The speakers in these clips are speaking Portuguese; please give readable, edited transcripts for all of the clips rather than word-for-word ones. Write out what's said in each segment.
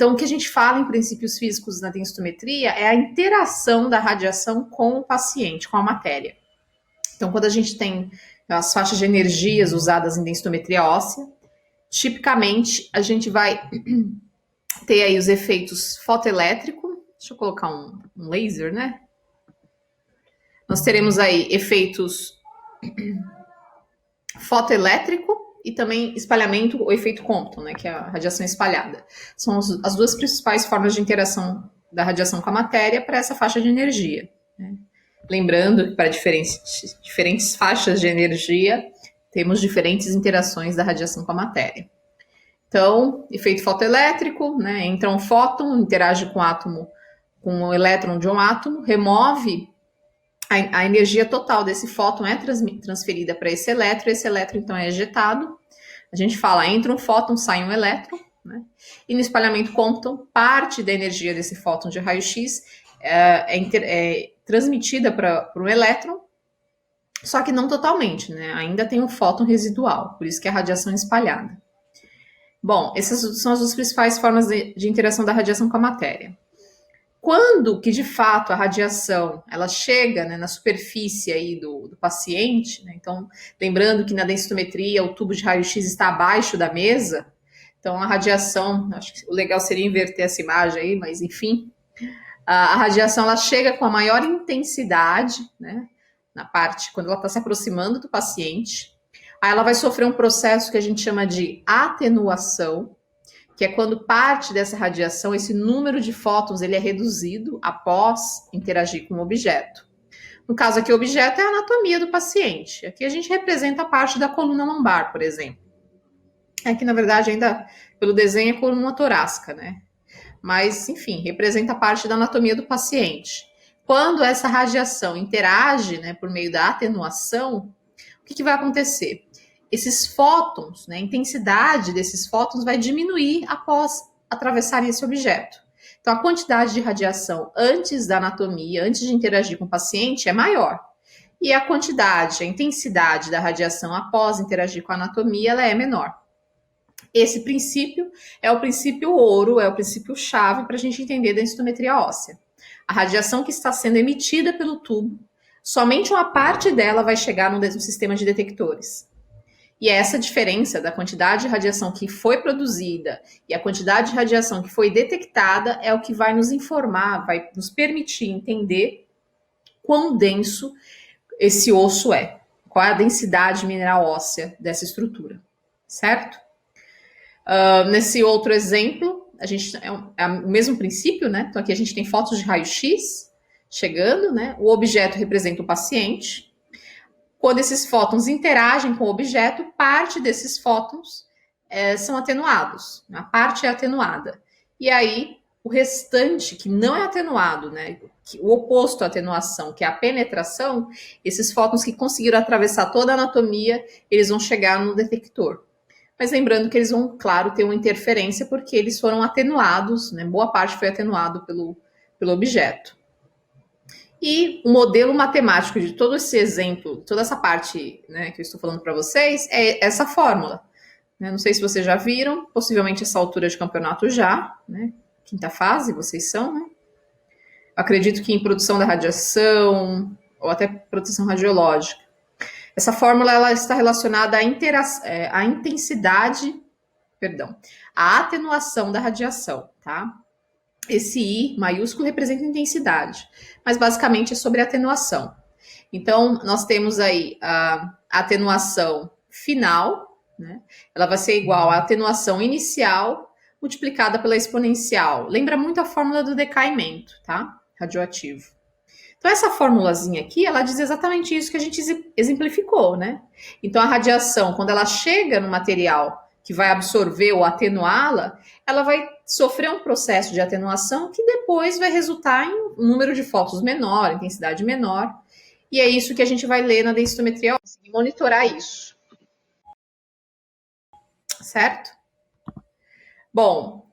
Então, o que a gente fala em princípios físicos na densitometria é a interação da radiação com o paciente, com a matéria. Então, quando a gente tem as faixas de energias usadas em densitometria óssea, tipicamente a gente vai ter aí os efeitos fotoelétrico. Deixa eu colocar um laser, né? Nós teremos aí efeitos fotoelétrico e também espalhamento, o efeito Compton, né, que é a radiação espalhada. São as duas principais formas de interação da radiação com a matéria para essa faixa de energia, né? Lembrando que para diferentes faixas de energia, temos diferentes interações da radiação com a matéria. Então, efeito fotoelétrico, né, entra um fóton, interage com o átomo, com o elétron de um átomo, remove a energia total desse fóton é transferida para esse elétron então é ejetado. A gente fala, entra um fóton, sai um elétron, né? E no espalhamento Compton, parte da energia desse fóton de raio-x é transmitida para o elétron, só que não totalmente, né? Ainda tem um fóton residual, por isso que é a radiação espalhada. Bom, essas são as duas principais formas de interação da radiação com a matéria. Quando que, de fato, a radiação ela chega, né, na superfície aí do paciente, né? Então, lembrando que na densitometria o tubo de raio-x está abaixo da mesa, então a radiação, acho que o legal seria inverter essa imagem aí, mas enfim, a radiação ela chega com a maior intensidade, né, na parte, quando ela está se aproximando do paciente, aí ela vai sofrer um processo que a gente chama de atenuação, que é quando parte dessa radiação, esse número de fótons, ele é reduzido após interagir com o objeto. No caso aqui, o objeto é a anatomia do paciente. Aqui a gente representa a parte da coluna lombar, por exemplo. Aqui, na verdade, ainda pelo desenho é coluna torácica, né? Mas, enfim, representa a parte da anatomia do paciente. Quando essa radiação interage, né, por meio da atenuação, o que vai acontecer? Esses fótons, né, a intensidade desses fótons vai diminuir após atravessarem esse objeto. Então, a quantidade de radiação antes da anatomia, antes de interagir com o paciente, é maior. E a quantidade, a intensidade da radiação após interagir com a anatomia, ela é menor. Esse princípio é o princípio ouro, é o princípio chave para a gente entender a densitometria óssea. A radiação que está sendo emitida pelo tubo, somente uma parte dela vai chegar no sistema de detectores. E essa diferença da quantidade de radiação que foi produzida e a quantidade de radiação que foi detectada é o que vai nos informar, vai nos permitir entender quão denso esse osso é, qual é a densidade mineral óssea dessa estrutura, certo? Nesse outro exemplo, a gente é o mesmo princípio, né? Então aqui a gente tem fotos de raio-x chegando, né? O objeto representa o paciente. Quando esses fótons interagem com o objeto, parte desses fótons são atenuados. A parte é atenuada. E aí, o restante, que não é atenuado, né? O oposto à atenuação, que é a penetração, esses fótons que conseguiram atravessar toda a anatomia, eles vão chegar no detector. Mas lembrando que eles vão, claro, ter uma interferência, porque eles foram atenuados, né? Boa parte foi atenuado pelo objeto. E o modelo matemático de todo esse exemplo, toda essa parte, né, que eu estou falando para vocês, é essa fórmula. Não sei se vocês já viram, possivelmente essa altura de campeonato já, né? Quinta fase, vocês são, né? Acredito que em produção da radiação, ou até proteção radiológica. Essa fórmula ela está relacionada à intensidade, à atenuação da radiação, tá? Esse I maiúsculo representa intensidade, mas basicamente é sobre atenuação. Então, nós temos aí a atenuação final, né? Ela vai ser igual à atenuação inicial multiplicada pela exponencial. Lembra muito a fórmula do decaimento, tá? Radioativo. Então, essa formulazinha aqui, ela diz exatamente isso que a gente exemplificou, né? Então, a radiação, quando ela chega no material que vai absorver ou atenuá-la, ela vai sofrer um processo de atenuação que depois vai resultar em um número de fótons menor, intensidade menor. E é isso que a gente vai ler na densitometria óssea e monitorar isso. Certo? Bom,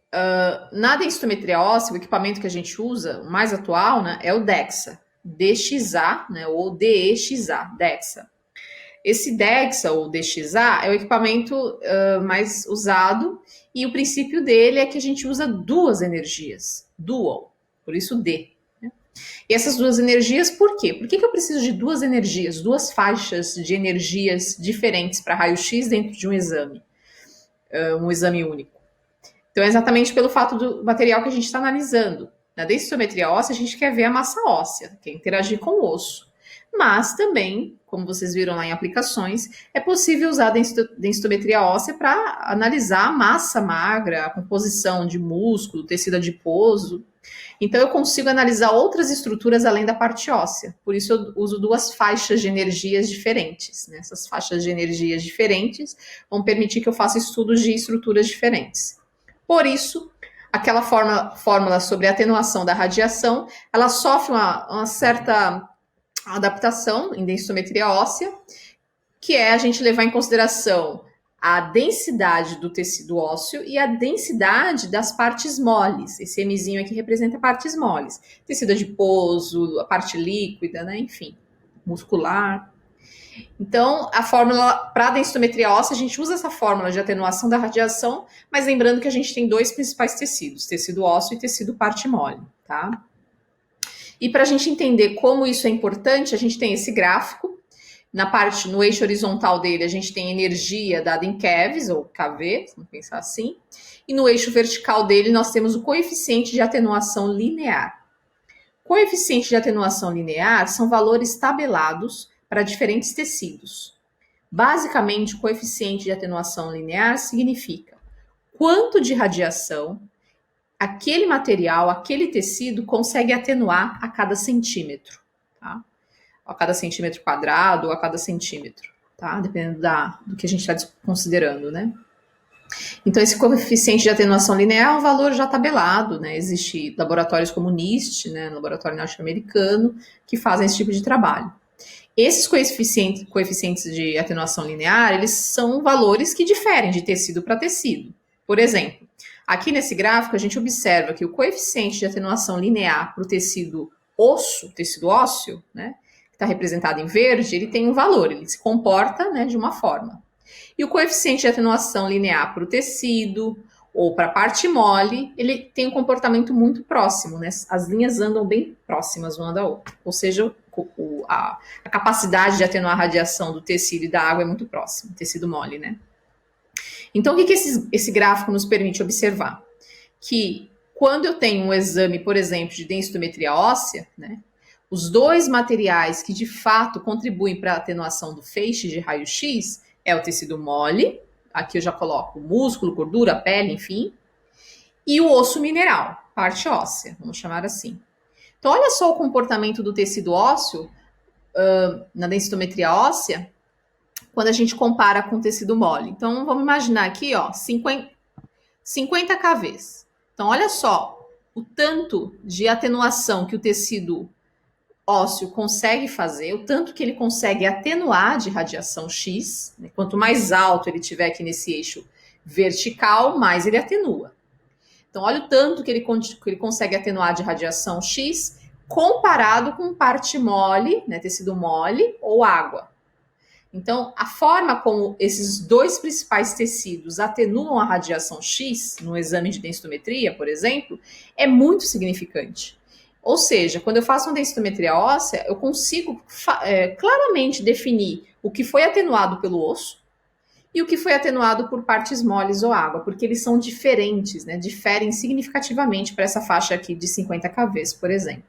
na densitometria óssea, o equipamento que a gente usa, o mais atual, né, é o DEXA. DXA, né, ou DEXA, DEXA. Esse DEXA ou DXA é o equipamento mais usado e o princípio dele é que a gente usa duas energias, dual, por isso D. Né? E essas duas energias, por quê? Por que eu preciso de duas energias, duas faixas de energias diferentes para raio-x dentro de um exame único? Então, é exatamente pelo fato do material que a gente está analisando. Na densitometria óssea, a gente quer ver a massa óssea, quer interagir com o osso. Mas também, como vocês viram lá em aplicações, é possível usar a densitometria óssea para analisar a massa magra, a composição de músculo, tecido adiposo. Então, eu consigo analisar outras estruturas além da parte óssea. Por isso, eu uso duas faixas de energias diferentes. Né? Essas faixas de energias diferentes vão permitir que eu faça estudos de estruturas diferentes. Por isso, aquela fórmula sobre atenuação da radiação, ela sofre uma certa adaptação em densitometria óssea, que é a gente levar em consideração a densidade do tecido ósseo e a densidade das partes moles. Esse Mzinho aqui representa partes moles. Tecido adiposo, a parte líquida, né? Enfim, muscular. Então, a fórmula para a densitometria óssea, a gente usa essa fórmula de atenuação da radiação, mas lembrando que a gente tem dois principais tecidos, tecido ósseo e tecido parte mole, tá? E para a gente entender como isso é importante, a gente tem esse gráfico. No eixo horizontal dele, a gente tem energia dada em keVs, ou kV, vamos pensar assim. E no eixo vertical dele, nós temos o coeficiente de atenuação linear. Coeficiente de atenuação linear são valores tabelados para diferentes tecidos. Basicamente, o coeficiente de atenuação linear significa quanto de radiação aquele material, aquele tecido consegue atenuar a cada centímetro, tá? A cada centímetro quadrado ou a cada centímetro, tá? Dependendo do que a gente está considerando, né? Então, esse coeficiente de atenuação linear é um valor já tabelado, né? Existem laboratórios como o NIST, né, laboratório norte-americano, que fazem esse tipo de trabalho. Esses coeficientes de atenuação linear, eles são valores que diferem de tecido para tecido. Por exemplo, aqui nesse gráfico, a gente observa que o coeficiente de atenuação linear para o tecido tecido ósseo, né, que está representado em verde, ele tem um valor, ele se comporta, né, de uma forma. E o coeficiente de atenuação linear para o tecido ou para a parte mole, ele tem um comportamento muito próximo, né? As linhas andam bem próximas uma da outra. Ou seja, a capacidade de atenuar a radiação do tecido e da água é muito próxima, tecido mole, né? Então, o que esse gráfico nos permite observar? Que quando eu tenho um exame, por exemplo, de densitometria óssea, né, os dois materiais que de fato contribuem para a atenuação do feixe de raio-x é o tecido mole, aqui eu já coloco músculo, gordura, pele, enfim, e o osso mineral, parte óssea, vamos chamar assim. Então, olha só o comportamento do tecido ósseo na densitometria óssea, quando a gente compara com o tecido mole. Então, vamos imaginar aqui, ó, 50 kVs. Então, olha só o tanto de atenuação que o tecido ósseo consegue fazer, o tanto que ele consegue atenuar de radiação X. Né? Quanto mais alto ele tiver aqui nesse eixo vertical, mais ele atenua. Então, olha o tanto que ele consegue atenuar de radiação X comparado com parte mole, né, tecido mole ou água. Então, a forma como esses dois principais tecidos atenuam a radiação X, no exame de densitometria, por exemplo, é muito significante. Ou seja, quando eu faço uma densitometria óssea, eu consigo claramente definir o que foi atenuado pelo osso e o que foi atenuado por partes moles ou água, porque eles são diferentes, né? Diferem significativamente para essa faixa aqui de 50 kVs, por exemplo.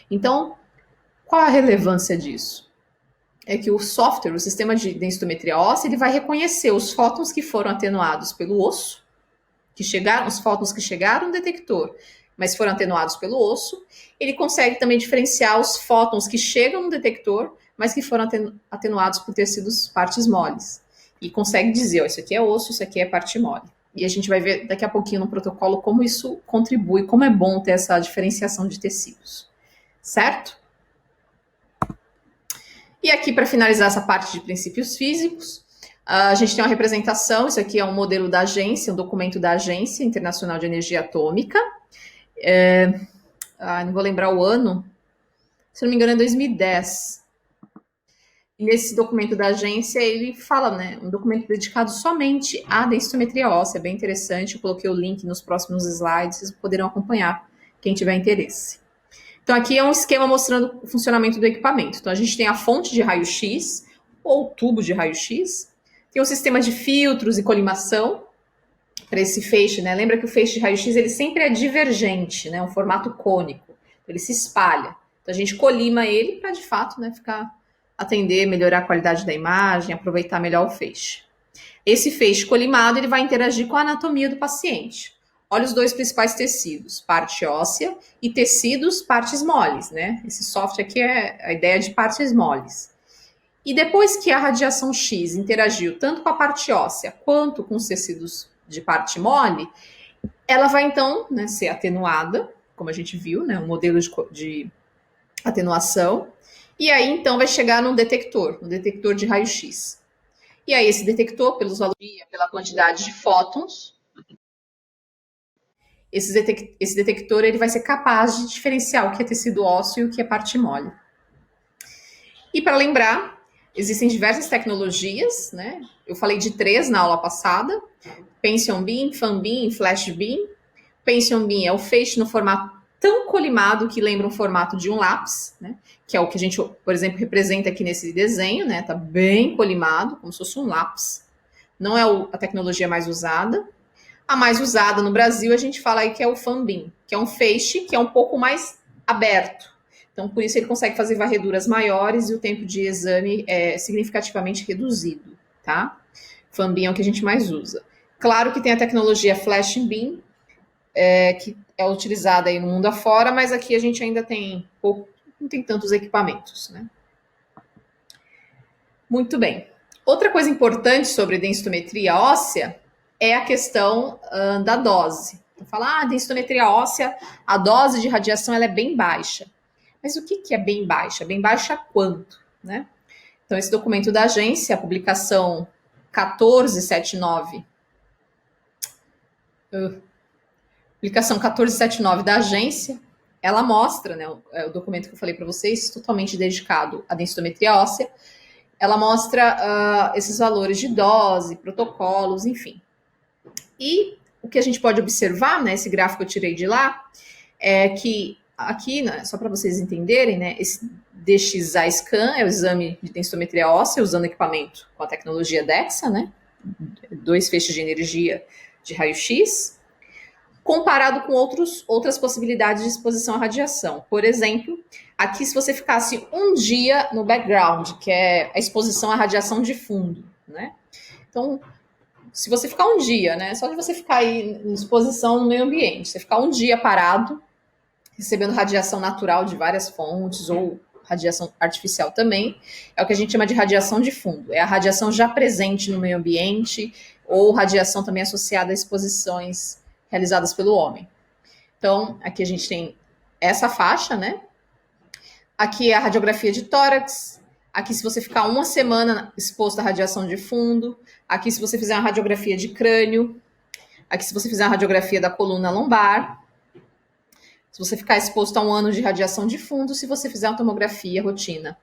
Então, qual a relevância disso? É que o software, o sistema de densitometria óssea, ele vai reconhecer os fótons que foram atenuados pelo osso, os fótons que chegaram no detector, mas foram atenuados pelo osso. Ele consegue também diferenciar os fótons que chegam no detector, mas que foram atenuados por tecidos partes moles. E consegue dizer, ó, isso aqui é osso, isso aqui é parte mole. E a gente vai ver daqui a pouquinho no protocolo como isso contribui, como é bom ter essa diferenciação de tecidos. Certo? E aqui, para finalizar essa parte de princípios físicos, a gente tem uma representação, isso aqui é um modelo da agência, um documento da Agência Internacional de Energia Atômica. Não vou lembrar o ano, se não me engano é 2010. E nesse documento da agência, ele fala, né, um documento dedicado somente à densitometria óssea, é bem interessante, eu coloquei o link nos próximos slides, vocês poderão acompanhar, quem tiver interesse. Então, aqui é um esquema mostrando o funcionamento do equipamento. Então, a gente tem a fonte de raio-x, ou tubo de raio-x, tem um sistema de filtros e colimação para esse feixe, né? Lembra que o feixe de raio-x ele sempre é divergente, né? Um formato cônico, ele se espalha. Então, a gente colima ele para, de fato, né, atender, melhorar a qualidade da imagem, aproveitar melhor o feixe. Esse feixe colimado ele vai interagir com a anatomia do paciente. Olha os dois principais tecidos, parte óssea e tecidos, partes moles, né? Esse software aqui é a ideia de partes moles. E depois que a radiação X interagiu tanto com a parte óssea quanto com os tecidos de parte mole, ela vai então, né, ser atenuada, como a gente viu, né? Um modelo de atenuação. E aí então vai chegar no detector de raio-x. E aí esse detector, pela quantidade de fótons, esse detector ele vai ser capaz de diferenciar o que é tecido ósseo e o que é parte mole. E para lembrar, existem diversas tecnologias, né? Eu falei de 3 na aula passada: Pension Beam, Fan Beam e Flash Beam. Pension Beam é o feixe no formato tão colimado que lembra um formato de um lápis, né? Que é o que a gente, por exemplo, representa aqui nesse desenho, né? Tá bem colimado, como se fosse um lápis. Não é a tecnologia mais usada. A mais usada no Brasil, a gente fala aí que é o Fan Beam, que é um feixe que é um pouco mais aberto. Então, por isso ele consegue fazer varreduras maiores e o tempo de exame é significativamente reduzido, tá? Fan Beam é o que a gente mais usa. Claro que tem a tecnologia Flash Beam, que é utilizada aí no mundo afora, mas aqui a gente ainda tem pouco, não tem tantos equipamentos, né? Muito bem. Outra coisa importante sobre densitometria óssea é a questão da dose. Então, falar, densitometria óssea, a dose de radiação ela é bem baixa. Mas o que é bem baixa? Bem baixa quanto, né? Então, esse documento da agência, a publicação 1479, publicação 1479 da agência, ela mostra, né, o documento que eu falei para vocês, totalmente dedicado à densitometria óssea, ela mostra esses valores de dose, protocolos, enfim. E o que a gente pode observar, né, esse gráfico que eu tirei de lá, é que aqui, né, só para vocês entenderem, né, esse DXA scan é o exame de densitometria óssea usando equipamento com a tecnologia DEXA, né, 2 feixes de energia de raio-x, comparado com outras possibilidades de exposição à radiação. Por exemplo, aqui se você ficasse um dia no background, que é a exposição à radiação de fundo, né? Então, se você ficar um dia, né? Só de você ficar aí em exposição no meio ambiente, você ficar um dia parado, recebendo radiação natural de várias fontes ou radiação artificial também, é o que a gente chama de radiação de fundo. É a radiação já presente no meio ambiente ou radiação também associada a exposições realizadas pelo homem. Então, aqui a gente tem essa faixa, né? Aqui é a radiografia de tórax. Aqui, se você ficar uma semana exposto à radiação de fundo. Aqui, se você fizer uma radiografia de crânio. Aqui, se você fizer uma radiografia da coluna lombar. Se você ficar exposto a 1 ano de radiação de fundo, se você fizer uma tomografia rotina,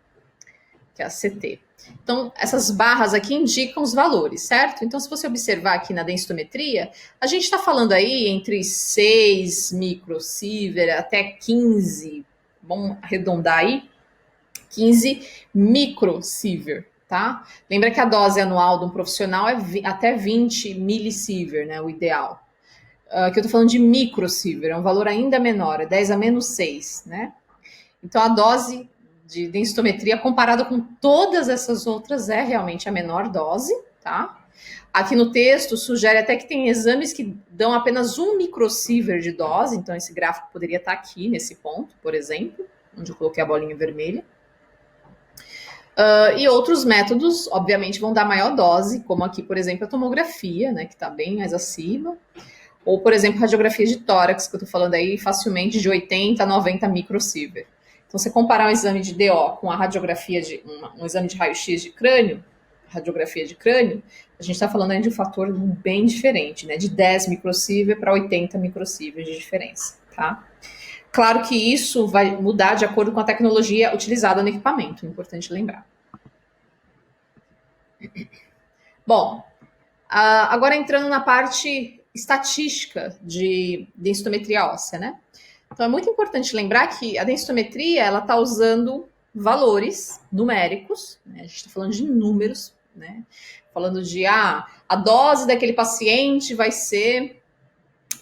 que é a CT. Então, essas barras aqui indicam os valores, certo? Então, se você observar aqui na densitometria, a gente está falando aí entre 6 microsievert até 15, vamos arredondar aí, 15 microsievert, tá? Lembra que a dose anual de um profissional é até 20 milisievert, né, o ideal. Que eu tô falando de microsievert, é um valor ainda menor, é 10 a menos 6, né? Então, a dose de densitometria comparada com todas essas outras é realmente a menor dose, tá? Aqui no texto sugere até que tem exames que dão apenas 1 microsievert de dose, então esse gráfico poderia estar aqui nesse ponto, por exemplo, onde eu coloquei a bolinha vermelha. E outros métodos, obviamente, vão dar maior dose, como aqui, por exemplo, a tomografia, né, que está bem mais acima. Ou, por exemplo, radiografia de tórax, que eu estou falando aí facilmente de 80 a 90 microsievert. Então, você comparar um exame de DO com a radiografia de um exame de raio-x de crânio, radiografia de crânio, a gente está falando aí de um fator bem diferente, né? De 10 microsievert para 80 microsievert de diferença, tá? Claro que isso vai mudar de acordo com a tecnologia utilizada no equipamento, é importante lembrar. Bom, agora entrando na parte estatística de densitometria óssea, né? Então é muito importante lembrar que a densitometria ela está usando valores numéricos, né? A gente está falando de números, né? Falando de a dose daquele paciente vai ser,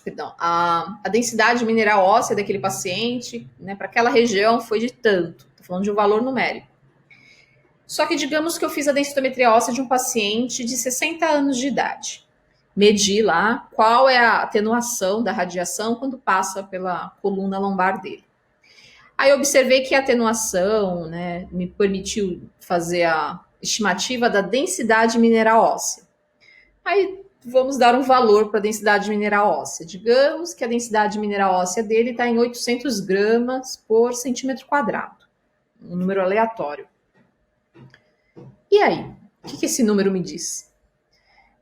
perdão, a densidade mineral óssea daquele paciente, né? Para aquela região foi de tanto. Estou falando de um valor numérico. Só que digamos que eu fiz a densitometria óssea de um paciente de 60 anos de idade. Medi lá qual é a atenuação da radiação quando passa pela coluna lombar dele. Aí eu observei que a atenuação, né, me permitiu fazer a estimativa da densidade mineral óssea. Aí vamos dar um valor para a densidade mineral óssea. Digamos que a densidade mineral óssea dele está em 800 gramas por centímetro quadrado. Um número aleatório. E aí? O que esse número me diz?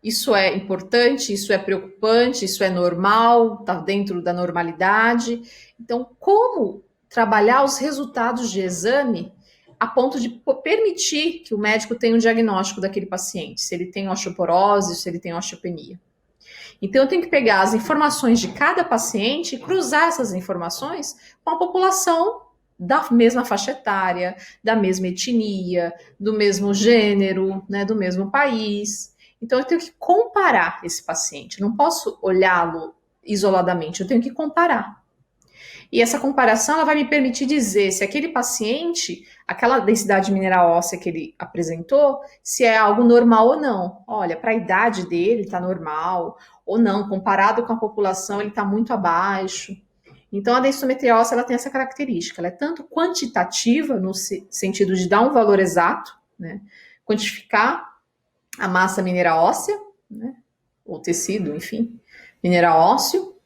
Isso é importante? Isso é preocupante? Isso é normal? Está dentro da normalidade? Então, como trabalhar os resultados de exame a ponto de permitir que o médico tenha um diagnóstico daquele paciente, se ele tem osteoporose, se ele tem osteopenia. Então, eu tenho que pegar as informações de cada paciente e cruzar essas informações com a população da mesma faixa etária, da mesma etnia, do mesmo gênero, né, do mesmo país. Então, eu tenho que comparar esse paciente. Não posso olhá-lo isoladamente, eu tenho que comparar. E essa comparação ela vai me permitir dizer se aquele paciente, aquela densidade mineral óssea que ele apresentou, se é algo normal ou não. Olha, para a idade dele está normal, ou não, comparado com a população, ele está muito abaixo. Então, a densitometria óssea ela tem essa característica, ela é tanto quantitativa, no sentido de dar um valor exato, né? Quantificar a massa mineral óssea, né? Ou tecido, enfim, mineral ósseo,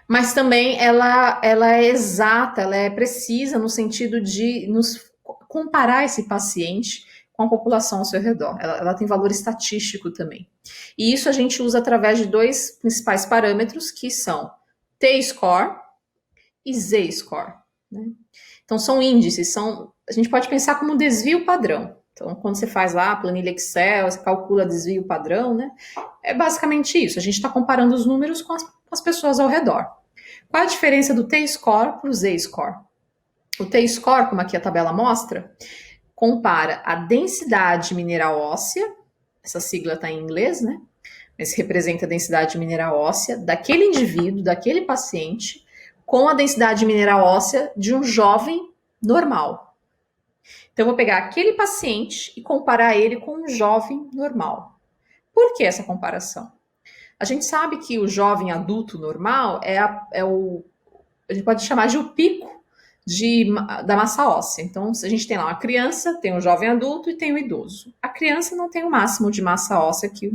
mas também ela é exata, ela é precisa no sentido de nos comparar esse paciente com a população ao seu redor. Ela tem valor estatístico também. E isso a gente usa através de dois principais parâmetros, que são T-score e Z-score. Né? Então, são índices, a gente pode pensar como um desvio padrão. Então, quando você faz lá a planilha Excel, você calcula desvio padrão, né? É basicamente isso. A gente está comparando os números com as pessoas ao redor. Qual a diferença do T-score para o Z-score? O T-score, como aqui a tabela mostra, compara a densidade mineral óssea, essa sigla está em inglês, né? Mas representa a densidade mineral óssea daquele indivíduo, daquele paciente, com a densidade mineral óssea de um jovem normal. Então, eu vou pegar aquele paciente e comparar ele com um jovem normal. Por que essa comparação? A gente sabe que o jovem adulto normal a gente pode chamar de o pico da massa óssea. Então, a gente tem lá uma criança, tem um jovem adulto e tem um idoso. A criança não tem o máximo de massa óssea que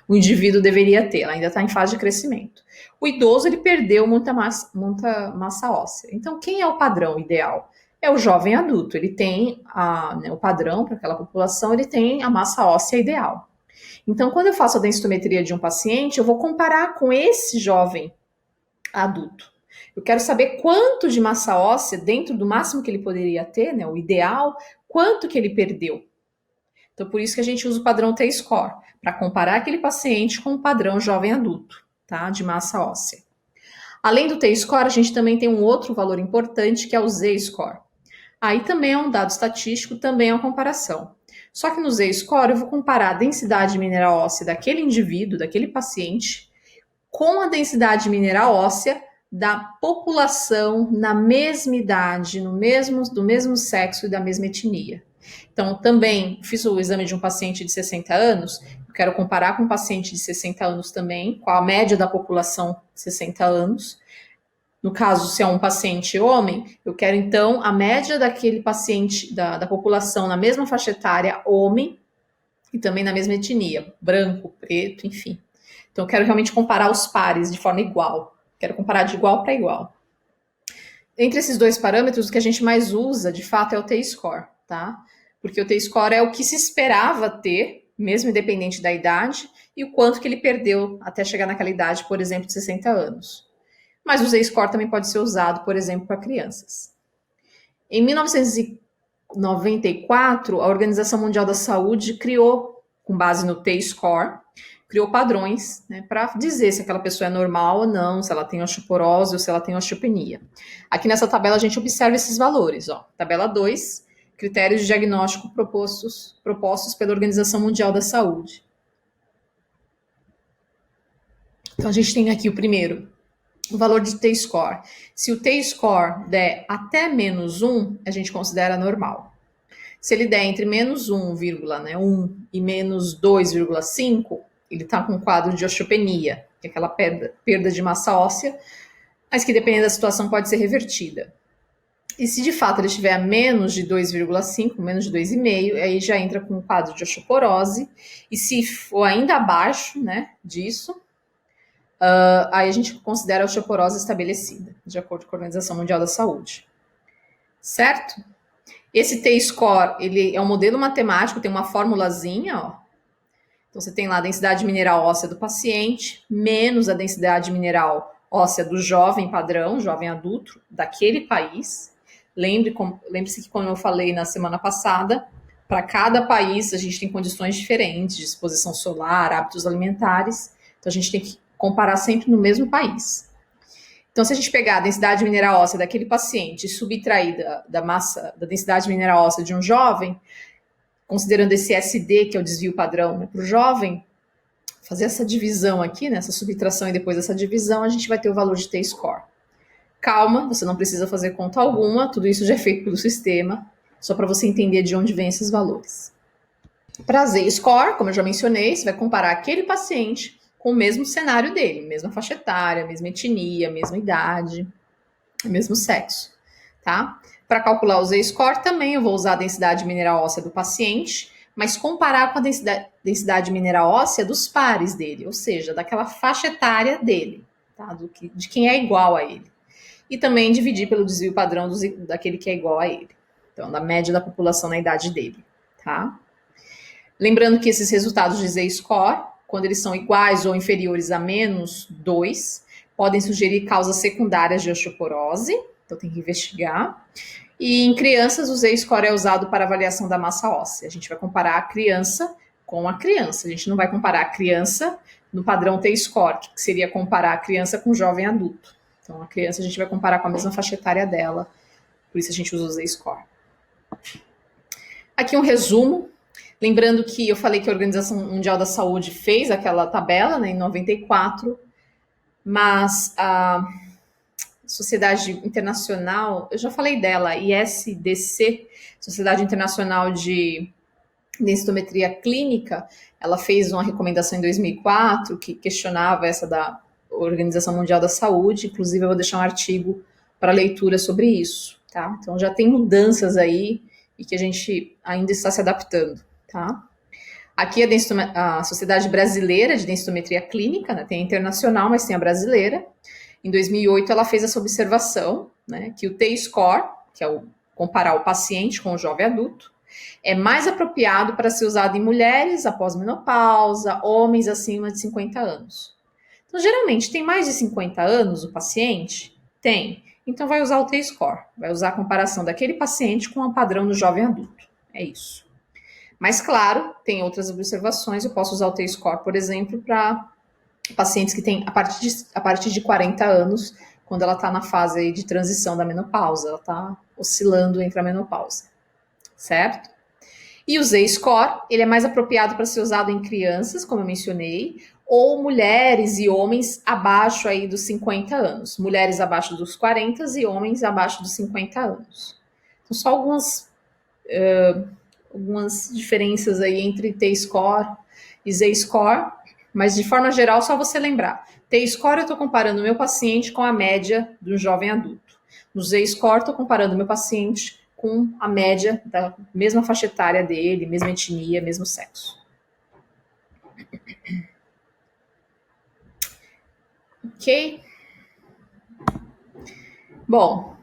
o indivíduo deveria ter, ela ainda está em fase de crescimento. O idoso, ele perdeu muita massa óssea. Então, quem é o padrão ideal? É o jovem adulto, ele tem o padrão para aquela população, ele tem a massa óssea ideal. Então, quando eu faço a densitometria de um paciente, eu vou comparar com esse jovem adulto. Eu quero saber quanto de massa óssea, dentro do máximo que ele poderia ter, né, o ideal, quanto que ele perdeu. Então, por isso que a gente usa o padrão T-score, para comparar aquele paciente com o padrão jovem adulto, tá, de massa óssea. Além do T-score, a gente também tem um outro valor importante, que é o Z-score. Aí também é um dado estatístico, também é uma comparação. Só que no Z-score eu vou comparar a densidade mineral óssea daquele indivíduo, daquele paciente, com a densidade mineral óssea da população na mesma idade, do mesmo sexo e da mesma etnia. Então, também fiz o exame de um paciente de 60 anos, eu quero comparar com um paciente de 60 anos também, com a média da população de 60 anos. No caso, se é um paciente homem, eu quero então a média daquele paciente, da população na mesma faixa etária, homem, e também na mesma etnia, branco, preto, enfim. Então, eu quero realmente comparar os pares de forma igual. Quero comparar de igual para igual. Entre esses dois parâmetros, o que a gente mais usa, de fato, é o T-score, tá? Porque o T-score é o que se esperava ter, mesmo independente da idade, e o quanto que ele perdeu até chegar naquela idade, por exemplo, de 60 anos. Mas o Z-score também pode ser usado, por exemplo, para crianças. Em 1994, a Organização Mundial da Saúde criou com base no T-score, criou padrões, né, para dizer se aquela pessoa é normal ou não, se ela tem osteoporose ou se ela tem osteopenia. Aqui nessa tabela a gente observa esses valores. Ó. Tabela 2, critérios de diagnóstico propostos pela Organização Mundial da Saúde. Então a gente tem aqui o primeiro, o valor de T-score. Se o T-score der até -1, a gente considera normal. Se ele der entre -1,1 e -2,5, ele está com um quadro de osteopenia, que é aquela perda de massa óssea, mas que dependendo da situação pode ser revertida. E se de fato ele estiver a menos de 2,5, menos de 2,5, aí já entra com um quadro de osteoporose. E se for ainda abaixo, né, disso, aí a gente considera a osteoporose estabelecida, de acordo com a Organização Mundial da Saúde. Certo? Esse T-score, ele é um modelo matemático, tem uma formulazinha, ó. Então você tem lá a densidade mineral óssea do paciente, menos a densidade mineral óssea do jovem padrão, jovem adulto, daquele país. Lembre-se que, como eu falei na semana passada, para cada país a gente tem condições diferentes de exposição solar, hábitos alimentares, então a gente tem que comparar sempre no mesmo país. Então, se a gente pegar a densidade mineral óssea daquele paciente e subtrair da densidade mineral óssea de um jovem, considerando esse SD, que é o desvio padrão, né, para o jovem, fazer essa divisão aqui, né, essa subtração e depois essa divisão, a gente vai ter o valor de T-score. Calma, você não precisa fazer conta alguma, tudo isso já é feito pelo sistema, só para você entender de onde vem esses valores. Para Z-score, como eu já mencionei, você vai comparar aquele paciente com o mesmo cenário dele, mesma faixa etária, mesma etnia, mesma idade, mesmo sexo, tá? Para calcular o Z-score também eu vou usar a densidade mineral óssea do paciente, mas comparar com a densidade mineral óssea dos pares dele, ou seja, daquela faixa etária dele, tá? De quem é igual a ele. E também dividir pelo desvio padrão daquele que é igual a ele. Então, da média da população na idade dele, tá? Lembrando que esses resultados de Z-score, quando eles são iguais ou inferiores a -2, podem sugerir causas secundárias de osteoporose, então tem que investigar. E em crianças, o Z-score é usado para avaliação da massa óssea. A gente vai comparar a criança com a criança. A gente não vai comparar a criança no padrão T-score, que seria comparar a criança com o jovem adulto. Então, a criança a gente vai comparar com a mesma faixa etária dela, por isso a gente usa o Z-score. Aqui um resumo. Lembrando que eu falei que a Organização Mundial da Saúde fez aquela tabela, né, em 94, mas a Sociedade Internacional, eu já falei dela, ISDC, Sociedade Internacional de Densitometria Clínica, ela fez uma recomendação em 2004 que questionava essa da Organização Mundial da Saúde, inclusive eu vou deixar um artigo para leitura sobre isso, tá? Então já tem mudanças aí e que a gente ainda está se adaptando. Tá? Aqui a Sociedade Brasileira de Densitometria Clínica, né, tem a internacional, mas tem a brasileira. Em 2008, ela fez essa observação, né, que o T-score, que é comparar o paciente com o jovem adulto, é mais apropriado para ser usado em mulheres após menopausa, homens acima de 50 anos. Então, geralmente, tem mais de 50 anos o paciente? Tem. Então, vai usar o T-score, vai usar a comparação daquele paciente com o padrão do jovem adulto. É isso. Mas, claro, tem outras observações. Eu posso usar o T-score, por exemplo, para pacientes que têm a partir de 40 anos, quando ela está na fase aí de transição da menopausa, ela está oscilando entre a menopausa, certo? E o Z-score, ele é mais apropriado para ser usado em crianças, como eu mencionei, ou mulheres e homens abaixo aí dos 50 anos. Mulheres abaixo dos 40 e homens abaixo dos 50 anos. Então, só algumas diferenças aí entre T-score e Z-score, mas de forma geral, só você lembrar. T-score eu estou comparando o meu paciente com a média do jovem adulto. No Z-score, estou comparando o meu paciente com a média da mesma faixa etária dele, mesma etnia, mesmo sexo. Ok? Bom,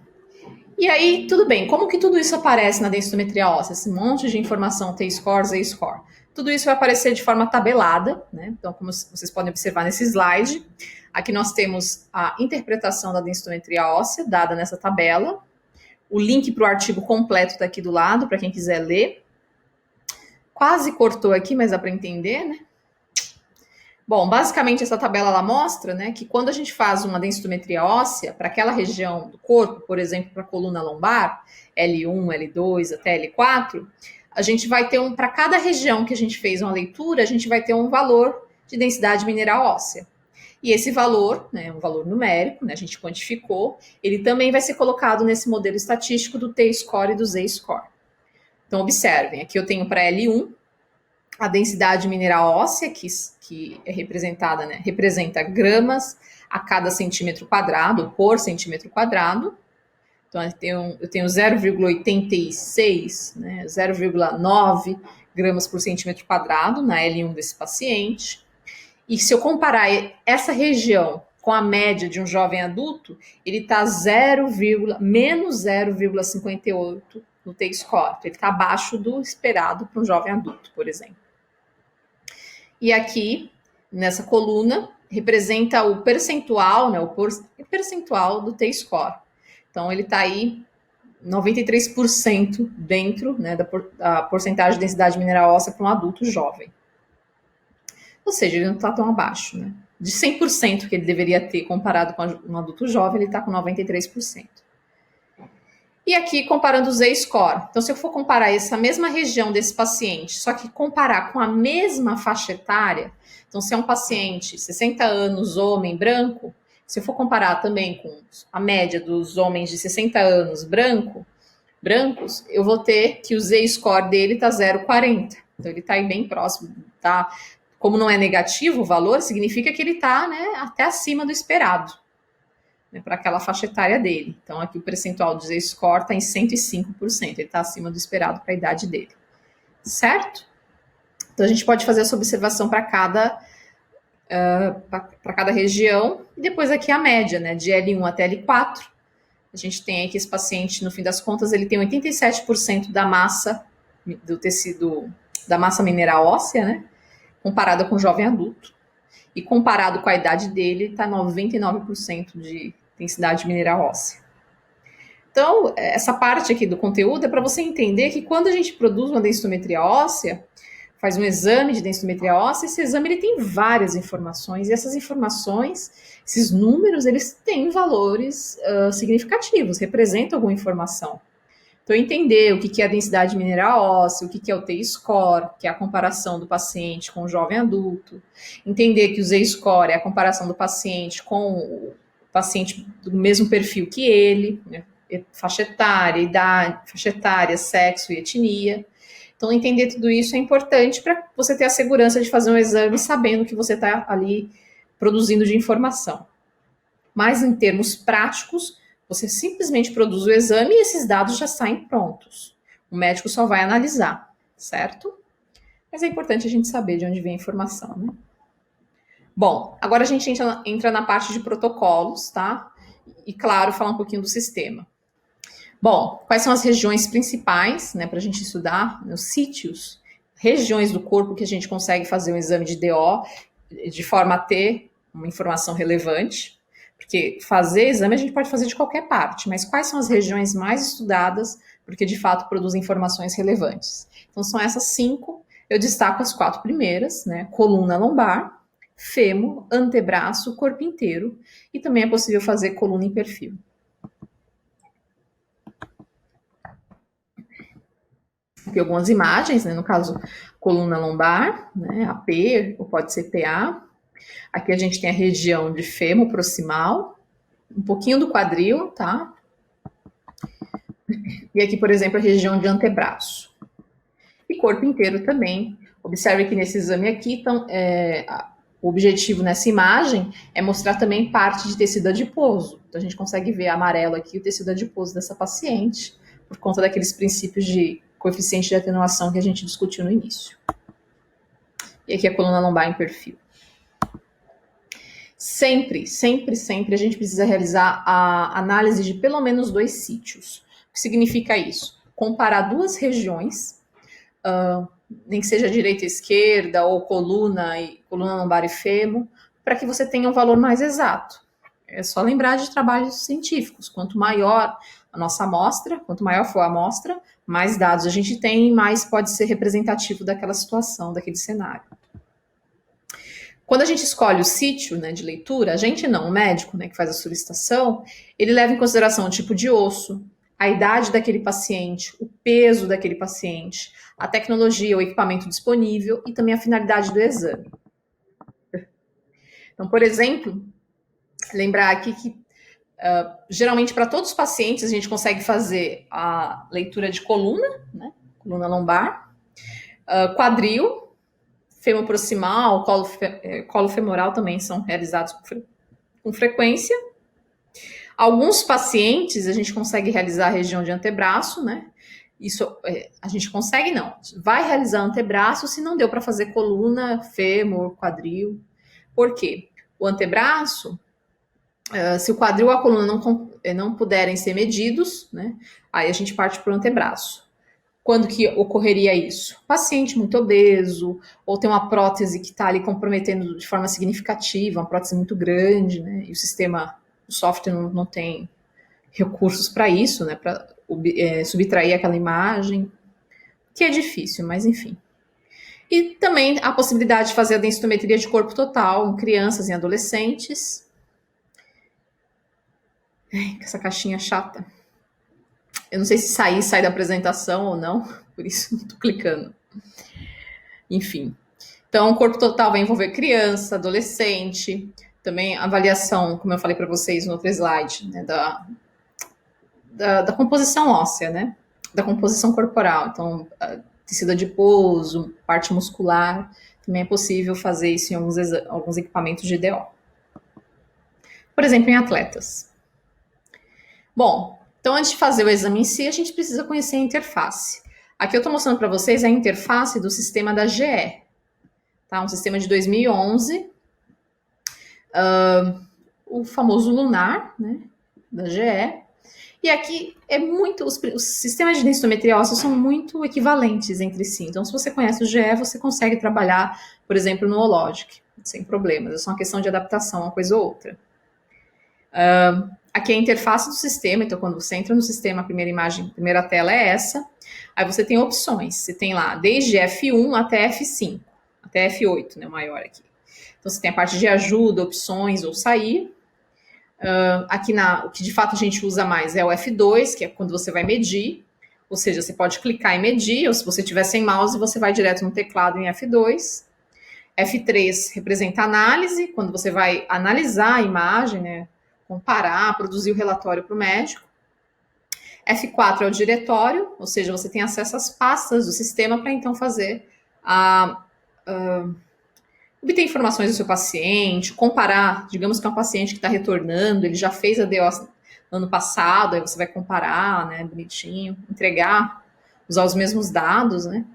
e aí, tudo bem. Como que tudo isso aparece na densitometria óssea? Esse monte de informação, T-score, Z-score. Tudo isso vai aparecer de forma tabelada, né? Então, como vocês podem observar nesse slide, aqui nós temos a interpretação da densitometria óssea, dada nessa tabela. O link para o artigo completo está aqui do lado, para quem quiser ler. quase cortou aqui, mas dá para entender, né? Bom, basicamente essa tabela ela mostra, né, que quando a gente faz uma densitometria óssea para aquela região do corpo, por exemplo, para a coluna lombar, L1, L2 até L4, a gente vai ter para cada região que a gente fez uma leitura, a gente vai ter um valor de densidade mineral óssea. E esse valor, né, um valor numérico, né, a gente quantificou, ele também vai ser colocado nesse modelo estatístico do T-score e do Z-score. Então, observem, aqui eu tenho para L1 a densidade mineral óssea, que é representada, né, representa gramas a cada centímetro quadrado, por centímetro quadrado. Então, eu tenho 0,86, né, 0,9 gramas por centímetro quadrado na L1 desse paciente. E se eu comparar essa região com a média de um jovem adulto, ele está menos 0,58 no T-score. Ele está abaixo do esperado para um jovem adulto, por exemplo. E aqui, nessa coluna, representa o percentual, né, o percentual do T-score. Então, ele está aí 93% dentro, né, da porcentagem de densidade mineral óssea para um adulto jovem. Ou seja, ele não está tão abaixo, né? De 100% que ele deveria ter comparado com um adulto jovem, ele está com 93%. E aqui, comparando o Z-score. Então, se eu for comparar essa mesma região desse paciente, só que comparar com a mesma faixa etária, então, se é um paciente 60 anos, homem, branco, se eu for comparar também com a média dos homens de 60 anos brancos, eu vou ter que o Z-score dele está 0,40. Então, ele está aí bem próximo, tá? Como não é negativo o valor, significa que ele está, né, até acima do esperado, né, para aquela faixa etária dele. Então, aqui o percentual do Z-score está em 105%, ele está acima do esperado para a idade dele. Certo? Então, a gente pode fazer essa observação para cada região, e depois aqui a média, né, de L1 até L4. A gente tem aí que esse paciente, no fim das contas, ele tem 87% da massa do tecido, da massa mineral óssea, né, comparada com o jovem adulto. E comparado com a idade dele, está 99% de densidade mineral óssea. Então, essa parte aqui do conteúdo é para você entender que quando a gente produz uma densitometria óssea, faz um exame de densitometria óssea, esse exame ele tem várias informações, e essas informações, esses números, eles têm valores significativos, representam alguma informação. Então, entender o que é a densidade mineral óssea, o que é o T-score, que é a comparação do paciente com o jovem adulto. Entender que o Z-score é a comparação do paciente com o paciente do mesmo perfil que ele, né? Faixa etária, idade, faixa etária, sexo e etnia. Então, entender tudo isso é importante para você ter a segurança de fazer um exame sabendo que você está ali produzindo de informação. Mas, em termos práticos, você simplesmente produz o exame e esses dados já saem prontos. O médico só vai analisar, certo? Mas é importante a gente saber de onde vem a informação, né? Bom, agora a gente entra na parte de protocolos, tá? E, claro, falar um pouquinho do sistema. Bom, quais são as regiões principais, né, para a gente estudar, os sítios, regiões do corpo que a gente consegue fazer um exame de DO de forma a ter uma informação relevante? Porque fazer exame a gente pode fazer de qualquer parte, mas quais são as regiões mais estudadas, porque de fato produzem informações relevantes? Então são essas 5, eu destaco as 4 primeiras, né? Coluna lombar, fêmur, antebraço, corpo inteiro, e também é possível fazer coluna em perfil. Aqui algumas imagens, né? No caso, coluna lombar, né? AP, ou pode ser PA. Aqui a gente tem a região de fêmur proximal, um pouquinho do quadril, tá? E aqui, por exemplo, a região de antebraço. E corpo inteiro também. Observe que nesse exame aqui, então, o objetivo nessa imagem é mostrar também parte de tecido adiposo. Então, a gente consegue ver amarelo aqui o tecido adiposo dessa paciente, por conta daqueles princípios de coeficiente de atenuação que a gente discutiu no início. E aqui a coluna lombar em perfil. Sempre a gente precisa realizar a análise de pelo menos 2 sítios. O que significa isso? Comparar 2 regiões, nem que seja direita e esquerda, ou coluna lombar e fêmur, para que você tenha um valor mais exato. É só lembrar de trabalhos científicos. Quanto maior a nossa amostra, quanto maior for a amostra, mais dados a gente tem, mais pode ser representativo daquela situação, daquele cenário. Quando a gente escolhe o sítio, né, de leitura, a gente não, o médico, né, que faz a solicitação, ele leva em consideração o tipo de osso, a idade daquele paciente, o peso daquele paciente, a tecnologia, o equipamento disponível e também a finalidade do exame. Então, por exemplo, lembrar aqui que geralmente para todos os pacientes a gente consegue fazer a leitura de coluna, né, coluna lombar, quadril, fêmur proximal, colo femoral também são realizados com frequência. Alguns pacientes a gente consegue realizar a região de antebraço, né? Isso a gente consegue não. Vai realizar antebraço se não deu para fazer coluna, fêmur, quadril. Por quê? O antebraço, se o quadril ou a coluna não puderem ser medidos, né? Aí a gente parte para o antebraço. Quando que ocorreria isso? Paciente muito obeso, ou tem uma prótese que está ali comprometendo de forma significativa, uma prótese muito grande, né? E o software não tem recursos para isso, né? Para subtrair aquela imagem, que é difícil, mas enfim. E também a possibilidade de fazer a densitometria de corpo total em crianças e adolescentes. Essa caixinha chata. Eu não sei se sai da apresentação ou não, por isso não estou clicando. Enfim. Então, o corpo total vai envolver criança, adolescente, também avaliação, como eu falei para vocês no outro slide, né, da composição óssea, né? Da composição corporal. Então, tecido adiposo, parte muscular, também é possível fazer isso em alguns equipamentos de DO. Por exemplo, em atletas. Bom, então, antes de fazer o exame em si, a gente precisa conhecer a interface. Aqui eu estou mostrando para vocês a interface do sistema da GE, tá? Um sistema de 2011, o famoso Lunar, né, da GE. E aqui os sistemas de densitometria óssea são muito equivalentes entre si. Então, se você conhece o GE, você consegue trabalhar, por exemplo, no Hologic, sem problemas. É só uma questão de adaptação, uma coisa ou outra. Aqui é a interface do sistema, então quando você entra no sistema, a primeira tela é essa. Aí você tem opções, você tem lá desde F1 até F5, até F8, né, o maior aqui. Então você tem a parte de ajuda, opções ou sair. Aqui o que de fato a gente usa mais é o F2, que é quando você vai medir, ou seja, você pode clicar e medir, ou se você tiver sem mouse, você vai direto no teclado em F2. F3 representa análise, quando você vai analisar a imagem, né, comparar, produzir o relatório para o médico. F4 é o diretório, ou seja, você tem acesso às pastas do sistema para então fazer obter informações do seu paciente, comparar, digamos que é um paciente que está retornando, ele já fez a DO no ano passado, aí você vai comparar, né, bonitinho, usar os mesmos dados, né.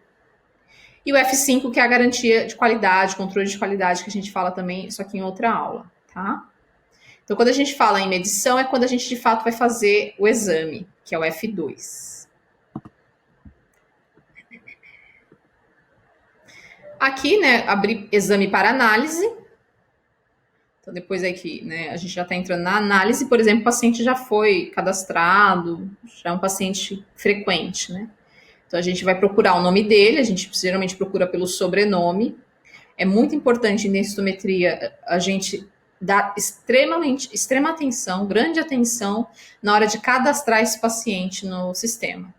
E o F5, que é a garantia de qualidade, controle de qualidade, que a gente fala também, isso aqui em outra aula, tá? Então, quando a gente fala em medição, é quando a gente, de fato, vai fazer o exame, que é o F2. Aqui, né, abrir exame para análise. Então, depois aqui, né, a gente já está entrando na análise. Por exemplo, o paciente já foi cadastrado, já é um paciente frequente, né? Então, a gente vai procurar o nome dele, a gente geralmente procura pelo sobrenome. É muito importante em densitometria a gente dar extrema atenção, grande atenção, na hora de cadastrar esse paciente no sistema.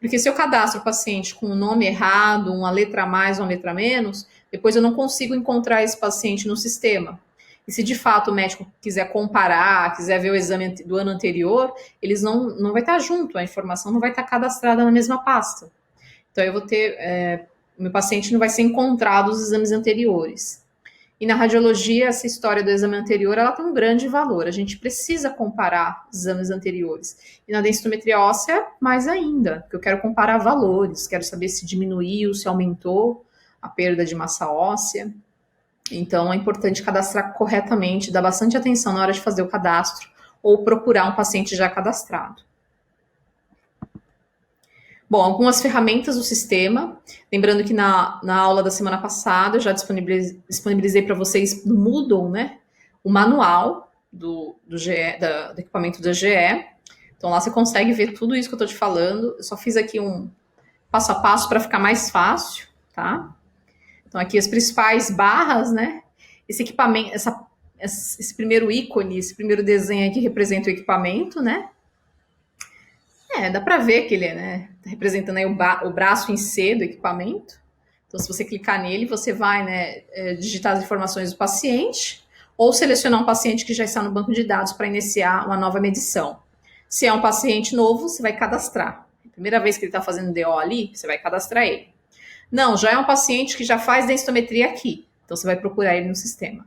Porque se eu cadastro o paciente com o nome errado, uma letra a mais, uma letra a menos, depois eu não consigo encontrar esse paciente no sistema. E se de fato o médico quiser comparar, quiser ver o exame do ano anterior, eles não vai estar junto, a informação não vai estar cadastrada na mesma pasta. Então eu vou ter, meu paciente não vai ser encontrado os exames anteriores. E na radiologia, essa história do exame anterior, ela tem um grande valor. A gente precisa comparar os exames anteriores. E na densitometria óssea, mais ainda, porque eu quero comparar valores, quero saber se diminuiu, se aumentou a perda de massa óssea. Então, é importante cadastrar corretamente, dar bastante atenção na hora de fazer o cadastro ou procurar um paciente já cadastrado. Bom, algumas ferramentas do sistema. Lembrando que na aula da semana passada eu já disponibilizei para vocês no Moodle, né, o manual do equipamento da GE. Então lá você consegue ver tudo isso que eu estou te falando. Eu só fiz aqui um passo a passo para ficar mais fácil, tá? Então aqui as principais barras, né? Esse equipamento, esse primeiro ícone, esse primeiro desenho aqui representa o equipamento, né? Dá para ver que ele é, né? Tá representando aí o braço em C do equipamento. Então, se você clicar nele, você vai, né, digitar as informações do paciente ou selecionar um paciente que já está no banco de dados para iniciar uma nova medição. Se é um paciente novo, você vai cadastrar. Primeira vez que ele está fazendo DO ali, você vai cadastrar ele. Não, já é um paciente que já faz densitometria aqui. Então, você vai procurar ele no sistema.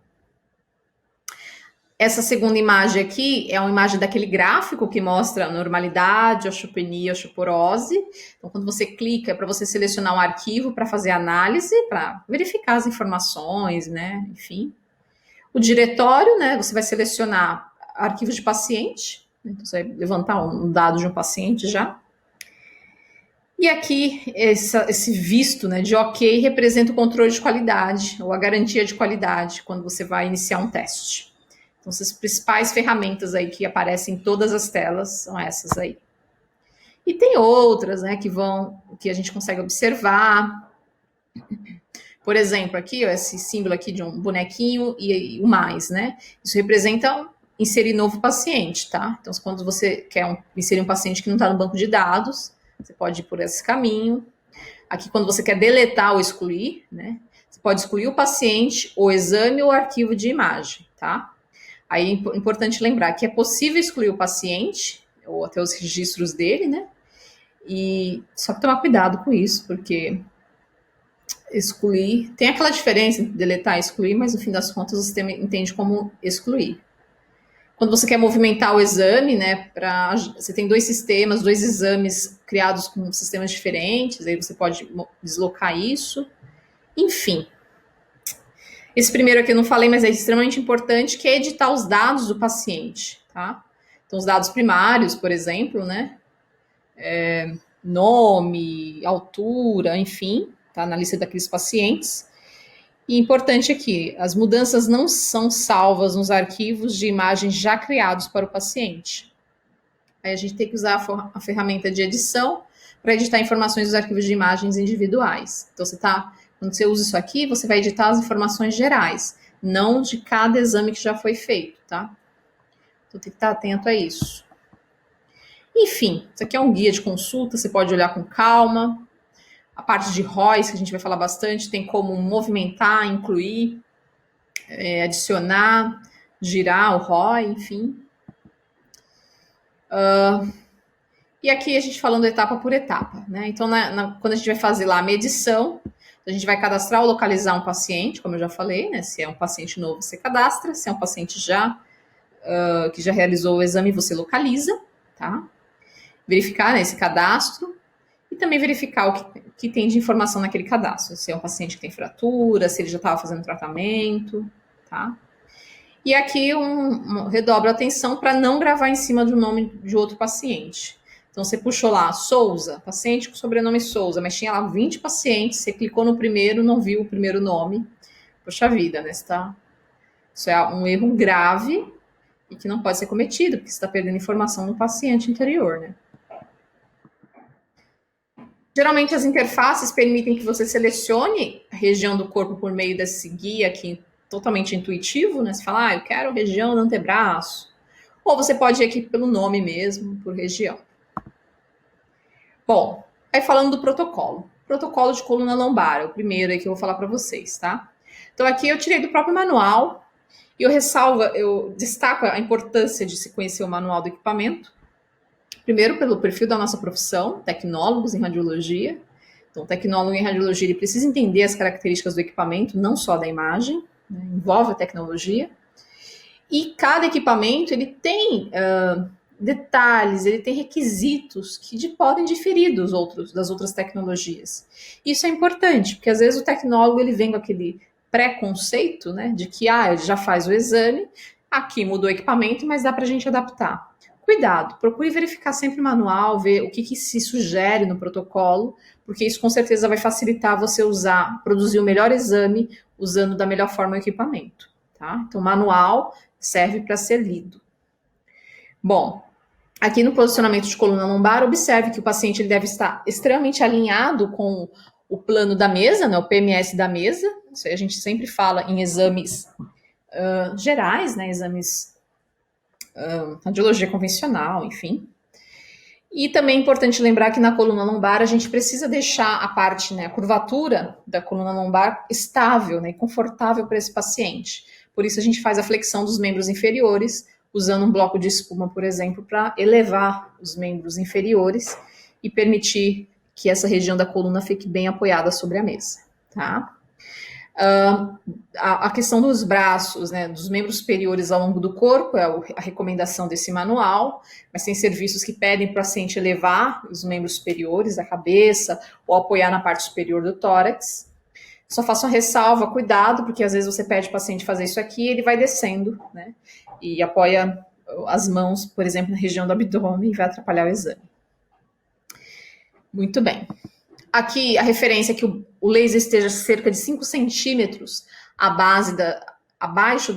Essa segunda imagem aqui é uma imagem daquele gráfico que mostra a normalidade, osteopenia, osteoporose. Então, quando você clica, é para você selecionar um arquivo para fazer análise, para verificar as informações, né? Enfim. O diretório, né? Você vai selecionar arquivos de paciente. Então, você vai levantar um dado de um paciente já. E aqui, esse visto, né, de OK representa o controle de qualidade, ou a garantia de qualidade, quando você vai iniciar um teste. Então, essas principais ferramentas aí que aparecem em todas as telas são essas aí. E tem outras, né, que a gente consegue observar. Por exemplo, aqui, ó, esse símbolo aqui de um bonequinho e o mais, né? Isso representa inserir novo paciente, tá? Então, quando você quer inserir um paciente que não está no banco de dados, você pode ir por esse caminho. Aqui, quando você quer deletar ou excluir, né? Você pode excluir o paciente, o exame ou o arquivo de imagem, tá? Aí é importante lembrar que é possível excluir o paciente, ou até os registros dele, né? E só que tomar cuidado com isso, porque excluir... Tem aquela diferença entre deletar e excluir, mas no fim das contas o sistema entende como excluir. Quando você quer movimentar o exame, né? Você tem dois sistemas, dois exames criados com sistemas diferentes, aí você pode deslocar isso. Enfim. Esse primeiro aqui eu não falei, mas é extremamente importante, que é editar os dados do paciente, tá? Então, os dados primários, por exemplo, né? Nome, altura, enfim, tá na lista daqueles pacientes. E importante aqui, as mudanças não são salvas nos arquivos de imagens já criados para o paciente. Aí a gente tem que usar a ferramenta de edição para editar informações dos arquivos de imagens individuais. Então, quando você usa isso aqui, você vai editar as informações gerais, não de cada exame que já foi feito, tá? Então tem que estar atento a isso. Enfim, isso aqui é um guia de consulta, você pode olhar com calma. A parte de ROIs, que a gente vai falar bastante, tem como movimentar, incluir, adicionar, girar o ROI, enfim. E aqui a gente falando etapa por etapa, né? Então, quando a gente vai fazer lá a medição, a gente vai cadastrar ou localizar um paciente, como eu já falei, né? Se é um paciente novo, você cadastra. Se é um paciente que já realizou o exame, você localiza, tá? Verificar, né, esse cadastro e também verificar o que tem de informação naquele cadastro. Se é um paciente que tem fratura, se ele já estava fazendo tratamento, tá? E aqui redobra a atenção para não gravar em cima do nome de outro paciente. Então, você puxou lá, Souza, paciente com sobrenome Souza, mas tinha lá 20 pacientes, você clicou no primeiro, não viu o primeiro nome. Poxa vida, né? Isso é um erro grave e que não pode ser cometido, porque você está perdendo informação do paciente anterior, né? Geralmente, as interfaces permitem que você selecione a região do corpo por meio desse guia aqui, totalmente intuitivo, né? Você fala, eu quero região do antebraço. Ou você pode ir aqui pelo nome mesmo, por região. Bom, aí falando do protocolo. Protocolo de coluna lombar, é o primeiro aí que eu vou falar para vocês, tá? Então aqui eu tirei do próprio manual e eu destaco a importância de se conhecer o manual do equipamento. Primeiro, pelo perfil da nossa profissão, tecnólogos em radiologia. Então, o tecnólogo em radiologia, ele precisa entender as características do equipamento, não só da imagem, né? Envolve a tecnologia. E cada equipamento, ele tem detalhes, ele tem requisitos que podem diferir das outras tecnologias. Isso é importante, porque às vezes o tecnólogo ele vem com aquele preconceito, né, de que ele já faz o exame, aqui mudou o equipamento, mas dá para a gente adaptar. Cuidado, procure verificar sempre o manual, ver o que se sugere no protocolo, porque isso com certeza vai facilitar você produzir o melhor exame usando da melhor forma o equipamento, tá? Então, o manual serve para ser lido. Bom, Aqui no posicionamento de coluna lombar, observe que o paciente ele deve estar extremamente alinhado com o plano da mesa, né, o PMS da mesa. Isso aí a gente sempre fala em exames gerais, né, exames radiologia convencional, enfim. E também é importante lembrar que na coluna lombar a gente precisa deixar a parte, né, a curvatura da coluna lombar estável, né, e confortável para esse paciente. Por isso a gente faz a flexão dos membros inferiores, usando um bloco de espuma, por exemplo, para elevar os membros inferiores e permitir que essa região da coluna fique bem apoiada sobre a mesa, tá? A questão dos braços, né, dos membros superiores ao longo do corpo é a recomendação desse manual, mas tem serviços que pedem para o paciente elevar os membros superiores da cabeça ou apoiar na parte superior do tórax. Só faça uma ressalva, cuidado, porque às vezes você pede para o paciente fazer isso aqui e ele vai descendo, né, e apoia as mãos, por exemplo, na região do abdômen e vai atrapalhar o exame. Muito bem. Aqui a referência é que o laser esteja cerca de 5 centímetros abaixo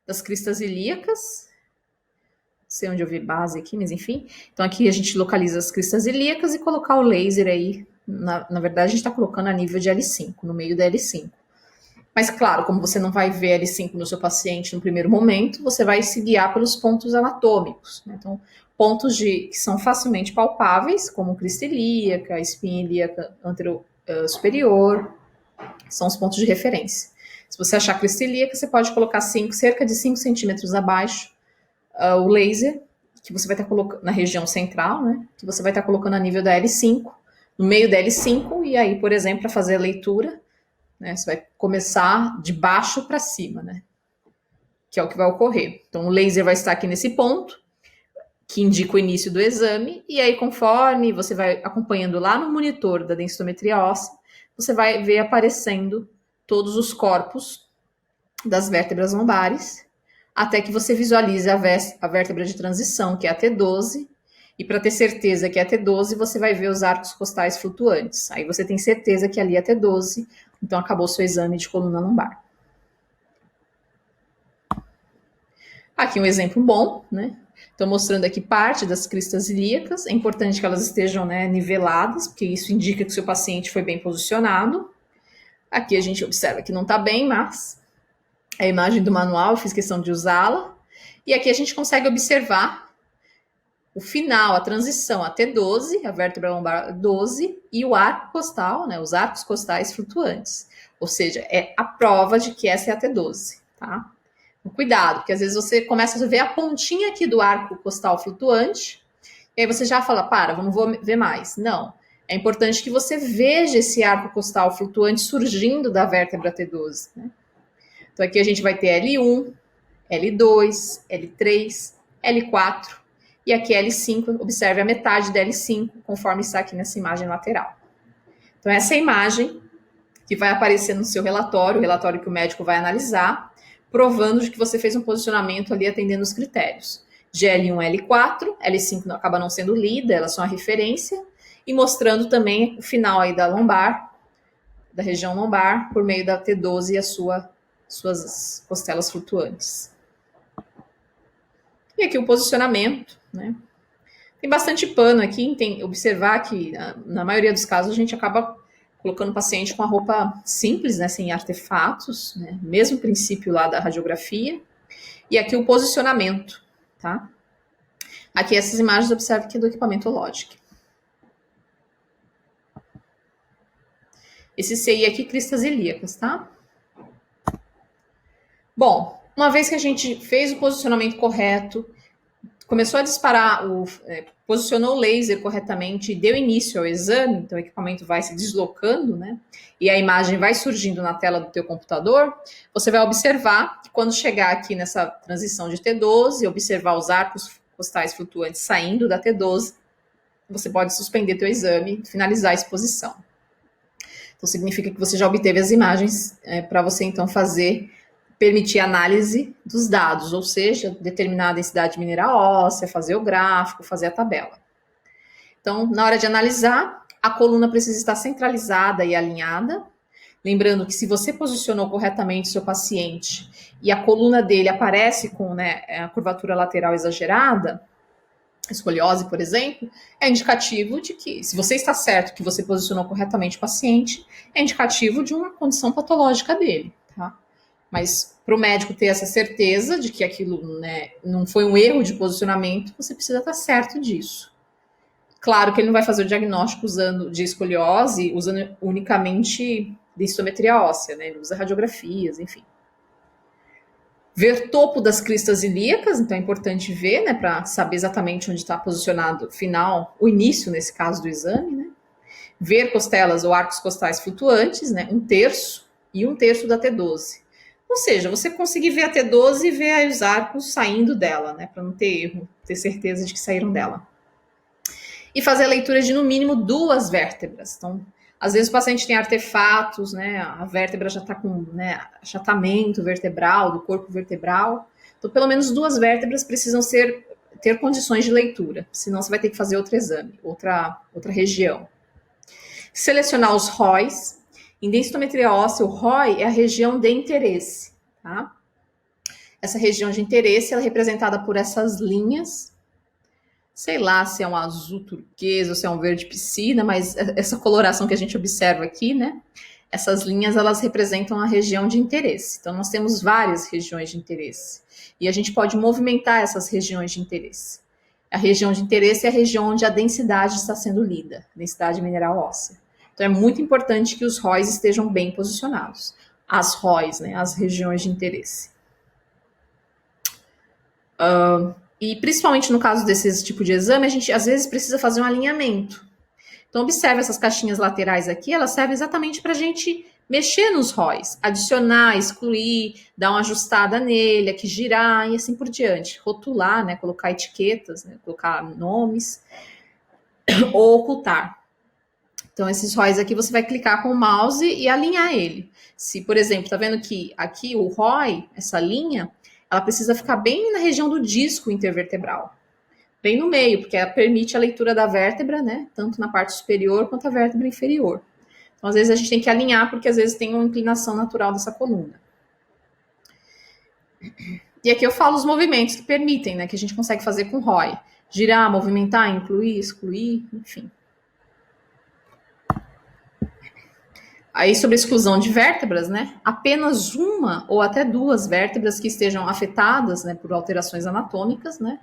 das cristas ilíacas. Não sei onde eu vi base aqui, mas enfim. Então aqui a gente localiza as cristas ilíacas e colocar o laser aí. Na verdade, a gente está colocando a nível de L5, no meio da L5. Mas claro, como você não vai ver L5 no seu paciente no primeiro momento, você vai se guiar pelos pontos anatômicos, né? Então, pontos que são facilmente palpáveis, como crista ilíaca, espinha ilíaca superior, são os pontos de referência. Se você achar crista ilíaca, você pode colocar cerca de 5 centímetros abaixo o laser, que você vai estar colocando na região central, né? Que você vai estar colocando a nível da L5, no meio da L5, e aí, por exemplo, para fazer a leitura, né, você vai começar de baixo para cima, né? Que é o que vai ocorrer. Então, o laser vai estar aqui nesse ponto, que indica o início do exame, e aí, conforme você vai acompanhando lá no monitor da densitometria óssea, você vai ver aparecendo todos os corpos das vértebras lombares, até que você visualize a vértebra de transição, que é a T12, e para ter certeza que é a T12, você vai ver os arcos costais flutuantes. Aí você tem certeza que ali é a T12, então acabou o seu exame de coluna lombar. Aqui um exemplo bom, né? Estou mostrando aqui parte das cristas ilíacas. É importante que elas estejam, né, niveladas, porque isso indica que o seu paciente foi bem posicionado. Aqui a gente observa que não está bem, mas é a imagem do manual, eu fiz questão de usá-la. E aqui a gente consegue observar o final, a transição, a T12, a vértebra lombar 12, e o arco costal, né, os arcos costais flutuantes. Ou seja, é a prova de que essa é a T12, tá? Cuidado, porque às vezes você começa a ver a pontinha aqui do arco costal flutuante, e aí você já fala, vamos ver mais. Não, é importante que você veja esse arco costal flutuante surgindo da vértebra T12, né? Então aqui a gente vai ter L1, L2, L3, L4, e aqui L5, observe a metade da L5, conforme está aqui nessa imagem lateral. Então essa é a imagem que vai aparecer no seu relatório, o relatório que o médico vai analisar, provando de que você fez um posicionamento ali atendendo os critérios. De L1 a L4, L5 acaba não sendo lida, elas são a referência, e mostrando também o final aí da lombar, da região lombar, por meio da T12 e suas costelas flutuantes. E aqui o posicionamento, né? Tem bastante pano aqui, tem observar que na maioria dos casos a gente acaba colocando o paciente com a roupa simples, né, sem artefatos, né, mesmo princípio lá da radiografia. E aqui o posicionamento, tá? Aqui essas imagens, observe que é do equipamento Logic. Esse CI aqui, cristas ilíacas, tá? Bom, uma vez que a gente fez o posicionamento correto, começou a disparar, posicionou o laser corretamente e deu início ao exame, então o equipamento vai se deslocando, né? E a imagem vai surgindo na tela do teu computador, você vai observar que quando chegar aqui nessa transição de T12, observar os arcos costais flutuantes saindo da T12, você pode suspender teu exame e finalizar a exposição. Então significa que você já obteve as imagens para você então permitir análise dos dados, ou seja, determinar a densidade mineral óssea, fazer o gráfico, fazer a tabela. Então, na hora de analisar, a coluna precisa estar centralizada e alinhada. Lembrando que se você posicionou corretamente o seu paciente e a coluna dele aparece com, né, a curvatura lateral exagerada, escoliose, por exemplo, é indicativo de que, se você está certo que você posicionou corretamente o paciente, é indicativo de uma condição patológica dele, tá? Mas para o médico ter essa certeza de que aquilo, né, não foi um erro de posicionamento, você precisa estar certo disso. Claro que ele não vai fazer o diagnóstico usando de escoliose, usando unicamente densitometria óssea, né? Ele usa radiografias, enfim. Ver topo das cristas ilíacas, então é importante ver, né, para saber exatamente onde está posicionado o final, o início, nesse caso, do exame, né? Ver costelas ou arcos costais flutuantes, né, 1/3 e 1/3 da T12. Ou seja, você conseguir ver a T12 e ver aí os arcos saindo dela, né, para não ter erro, ter certeza de que saíram dela. E fazer a leitura de, no mínimo, 2 vértebras. Então, às vezes o paciente tem artefatos, né? A vértebra já está com, né, achatamento vertebral, do corpo vertebral. Então, pelo menos 2 vértebras precisam ter condições de leitura. Senão, você vai ter que fazer outro exame, outra região. Selecionar os ROIs. Em densitometria óssea, o ROI é a região de interesse, tá? Essa região de interesse ela é representada por essas linhas. Sei lá se é um azul turquesa ou se é um verde piscina, mas essa coloração que a gente observa aqui, né? Essas linhas, elas representam a região de interesse. Então, nós temos várias regiões de interesse. E a gente pode movimentar essas regiões de interesse. A região de interesse é a região onde a densidade está sendo lida, densidade mineral óssea. Então, é muito importante que os ROIs estejam bem posicionados. As ROIs, né? As regiões de interesse. E principalmente no caso desse tipo de exame, a gente às vezes precisa fazer um alinhamento. Então, observe essas caixinhas laterais aqui, elas servem exatamente para a gente mexer nos ROIs, adicionar, excluir, dar uma ajustada nele, aqui girar e assim por diante. Rotular, né, colocar etiquetas, né, colocar nomes, ou ocultar. Então, esses ROIs aqui você vai clicar com o mouse e alinhar ele. Se, por exemplo, tá vendo que aqui o ROI, essa linha, ela precisa ficar bem na região do disco intervertebral. Bem no meio, porque ela permite a leitura da vértebra, né? Tanto na parte superior quanto a vértebra inferior. Então, às vezes, a gente tem que alinhar, porque às vezes tem uma inclinação natural dessa coluna. E aqui eu falo os movimentos que permitem, né? Que a gente consegue fazer com ROI. Girar, movimentar, incluir, excluir, enfim. Aí, sobre a exclusão de vértebras, né? Apenas uma ou até 2 vértebras que estejam afetadas, né, por alterações anatômicas, né?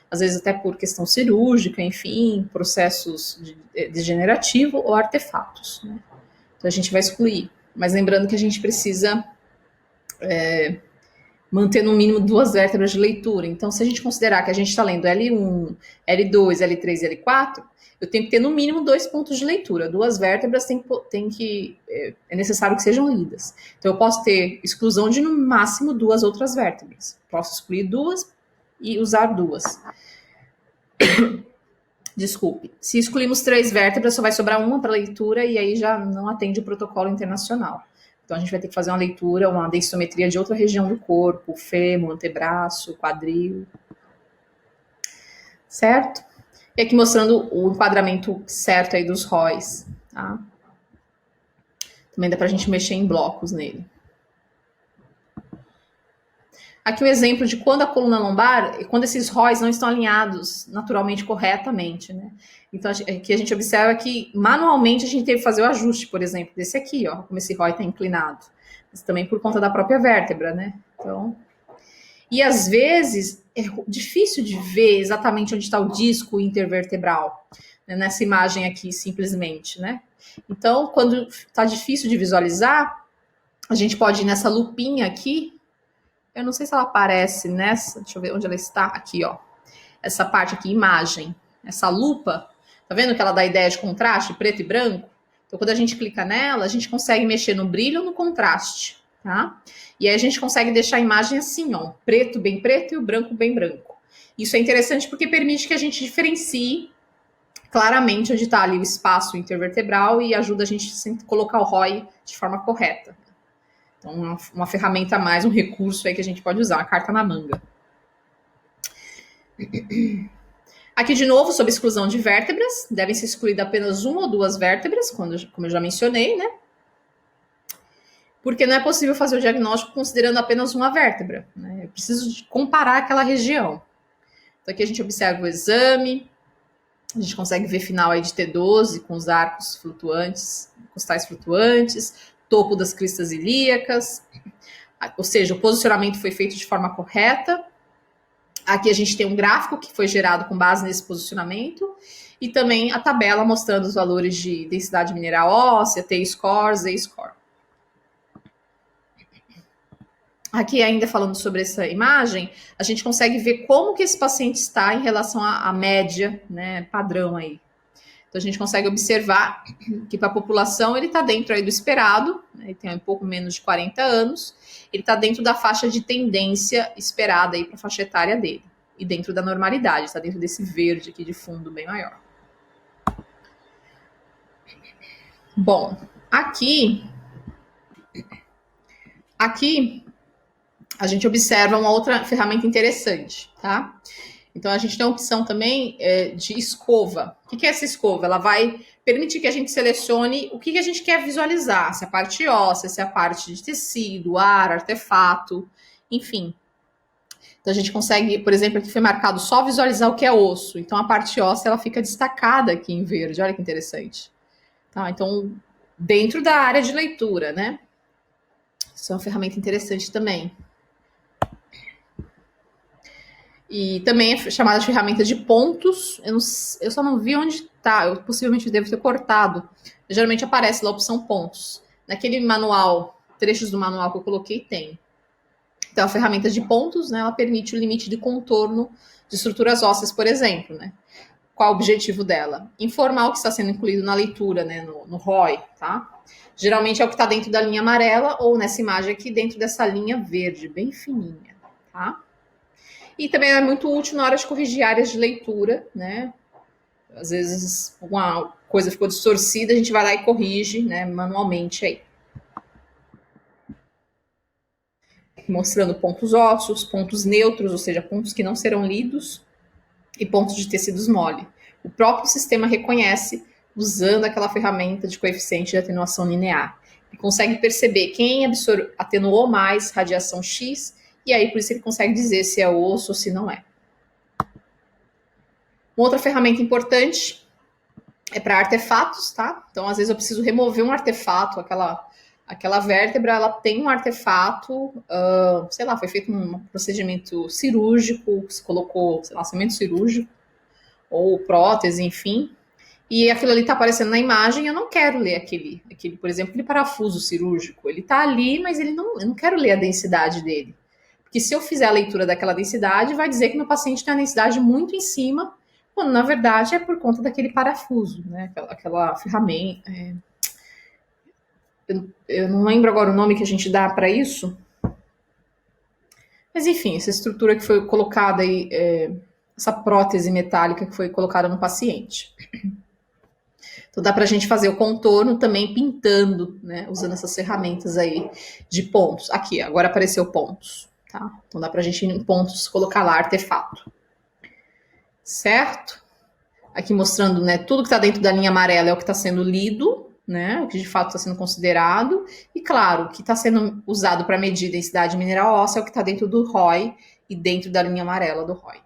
Às vezes até por questão cirúrgica, enfim, processos degenerativos ou artefatos, né? Então, a gente vai excluir. Mas lembrando que a gente precisa manter no mínimo 2 vértebras de leitura. Então, se a gente considerar que a gente está lendo L1, L2, L3 e L4, eu tenho que ter no mínimo 2 pontos de leitura. 2 vértebras é necessário que sejam lidas. Então, eu posso ter exclusão de no máximo 2 outras vértebras. Posso excluir 2 e usar 2. Desculpe. Se excluirmos 3 vértebras, só vai sobrar uma para leitura e aí já não atende o protocolo internacional. Então, a gente vai ter que fazer uma leitura, uma densitometria de outra região do corpo, fêmur, antebraço, quadril. Certo? E aqui mostrando o enquadramento certo aí dos ROIs, tá? Também dá pra gente mexer em blocos nele. Aqui o exemplo de quando a coluna lombar, quando esses ROIs não estão alinhados naturalmente, corretamente, né? Então, aqui a gente observa que manualmente a gente teve que fazer o ajuste, por exemplo, desse aqui, ó, como esse ROI está inclinado. Mas também por conta da própria vértebra, né? Então, e às vezes é difícil de ver exatamente onde está o disco intervertebral, né, nessa imagem aqui, simplesmente, né? Então, quando está difícil de visualizar, a gente pode ir nessa lupinha aqui. Eu não sei se ela aparece nessa, deixa eu ver onde ela está. Aqui, ó. Essa parte aqui, imagem. Essa lupa, tá vendo que ela dá a ideia de contraste, preto e branco? Então, quando a gente clica nela, a gente consegue mexer no brilho ou no contraste, tá? E aí a gente consegue deixar a imagem assim, ó, preto bem preto e o branco bem branco. Isso é interessante porque permite que a gente diferencie claramente onde está ali o espaço intervertebral e ajuda a gente a colocar o ROI de forma correta. Então, uma ferramenta a mais, um recurso aí que a gente pode usar, a carta na manga. Aqui, de novo, sobre exclusão de vértebras, devem ser excluídas apenas 1 ou 2 vértebras, como eu já mencionei, né? Porque não é possível fazer o diagnóstico considerando apenas uma vértebra, né? Eu preciso comparar aquela região. Então, aqui a gente observa o exame, a gente consegue ver final aí de T12 com os arcos flutuantes, costais flutuantes, topo das cristas ilíacas, ou seja, o posicionamento foi feito de forma correta. Aqui a gente tem um gráfico que foi gerado com base nesse posicionamento e também a tabela mostrando os valores de densidade mineral óssea, T-score, Z-score. Aqui ainda falando sobre essa imagem, a gente consegue ver como que esse paciente está em relação à média, né, padrão aí. Então a gente consegue observar que para a população ele está dentro aí do esperado, né, ele tem um pouco menos de 40 anos, ele está dentro da faixa de tendência esperada aí para a faixa etária dele. E dentro da normalidade, está dentro desse verde aqui de fundo bem maior. Bom, aqui a gente observa uma outra ferramenta interessante, tá? Então, a gente tem a opção também de escova. O que é essa escova? Ela vai permitir que a gente selecione o que a gente quer visualizar, se é a parte óssea, se é a parte de tecido, ar, artefato, enfim. Então, a gente consegue, por exemplo, aqui foi marcado só visualizar o que é osso. Então, a parte óssea, ela fica destacada aqui em verde. Olha que interessante. Tá? Então, dentro da área de leitura, né? Isso é uma ferramenta interessante também. E também é chamada de ferramenta de pontos. Eu só não vi onde está. Eu possivelmente devo ter cortado. Geralmente aparece lá a opção pontos. Naquele manual, trechos do manual que eu coloquei, tem. Então, a ferramenta de pontos, né, ela permite o limite de contorno de estruturas ósseas, por exemplo, né? Qual o objetivo dela? Informar o que está sendo incluído na leitura, né, no ROI, tá? Geralmente é o que está dentro da linha amarela ou nessa imagem aqui dentro dessa linha verde, bem fininha, tá? E também é muito útil na hora de corrigir áreas de leitura, né? Às vezes uma coisa ficou distorcida, a gente vai lá e corrige, né, manualmente aí. Mostrando pontos ósseos, pontos neutros, ou seja, pontos que não serão lidos, e pontos de tecidos mole. O próprio sistema reconhece usando aquela ferramenta de coeficiente de atenuação linear. E consegue perceber quem atenuou mais radiação X, e aí por isso ele consegue dizer se é osso ou se não é. Uma outra ferramenta importante é para artefatos, tá? Então, às vezes eu preciso remover um artefato, aquela vértebra, ela tem um artefato, sei lá, foi feito um procedimento cirúrgico, se colocou, sei lá, cimento cirúrgico, ou prótese, enfim, e aquilo ali tá aparecendo na imagem, eu não quero ler aquele, por exemplo, aquele parafuso cirúrgico, ele tá ali, mas eu não quero ler a densidade dele, porque se eu fizer a leitura daquela densidade, vai dizer que meu paciente tem a densidade muito em cima, quando na verdade é por conta daquele parafuso, né, aquela ferramenta, eu não lembro agora o nome que a gente dá para isso, mas enfim, essa estrutura que foi colocada aí, essa prótese metálica que foi colocada no paciente. Então dá para a gente fazer o contorno também pintando, né, usando essas ferramentas aí de pontos. Aqui, agora apareceu pontos, tá? Então dá para a gente em pontos colocar lá artefato, certo? Aqui mostrando, né, tudo que está dentro da linha amarela é o que está sendo lido, né, o que de fato está sendo considerado, e claro, o que está sendo usado para medir densidade mineral óssea é o que está dentro do ROI e dentro da linha amarela do ROI.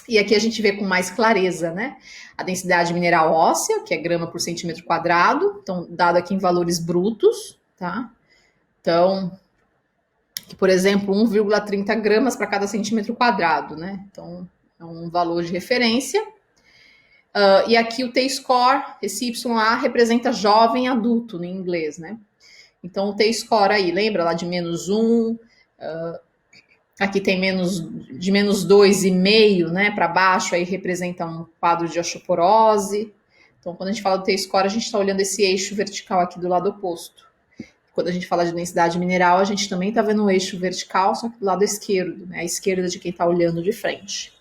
E aqui a gente vê com mais clareza, né, a densidade mineral óssea, que é grama por centímetro quadrado, então dado aqui em valores brutos, tá? Então, que, por exemplo, 1,30 gramas para cada centímetro quadrado, né? Então, é um valor de referência. E aqui o T-score, esse YA representa jovem adulto no inglês, né? Então o T-score aí, lembra lá de -1, aqui tem de -2,5, né, para baixo, aí representa um quadro de osteoporose. Então quando a gente fala do T-score, a gente está olhando esse eixo vertical aqui do lado oposto. Quando a gente fala de densidade mineral, a gente também está vendo o eixo vertical, só que do lado esquerdo, né, a esquerda de quem está olhando de frente.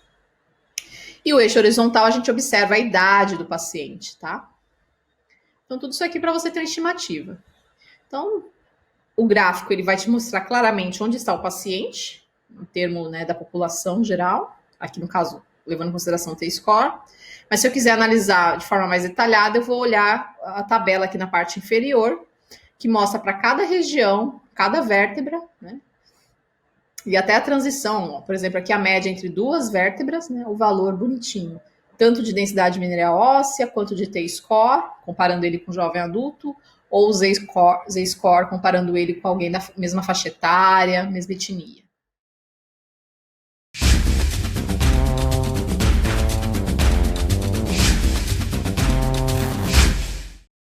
E o eixo horizontal, a gente observa a idade do paciente, tá? Então, tudo isso aqui para você ter uma estimativa. Então, o gráfico, ele vai te mostrar claramente onde está o paciente, em termos, né, da população geral, aqui no caso, levando em consideração o T-score. Mas se eu quiser analisar de forma mais detalhada, eu vou olhar a tabela aqui na parte inferior, que mostra para cada região, cada vértebra, né, E até a transição, ó, por exemplo, aqui a média entre duas vértebras, né, o valor bonitinho, tanto de densidade mineral óssea, quanto de T-score, comparando ele com o jovem adulto, ou Z-score, comparando ele com alguém da mesma faixa etária, mesma etnia.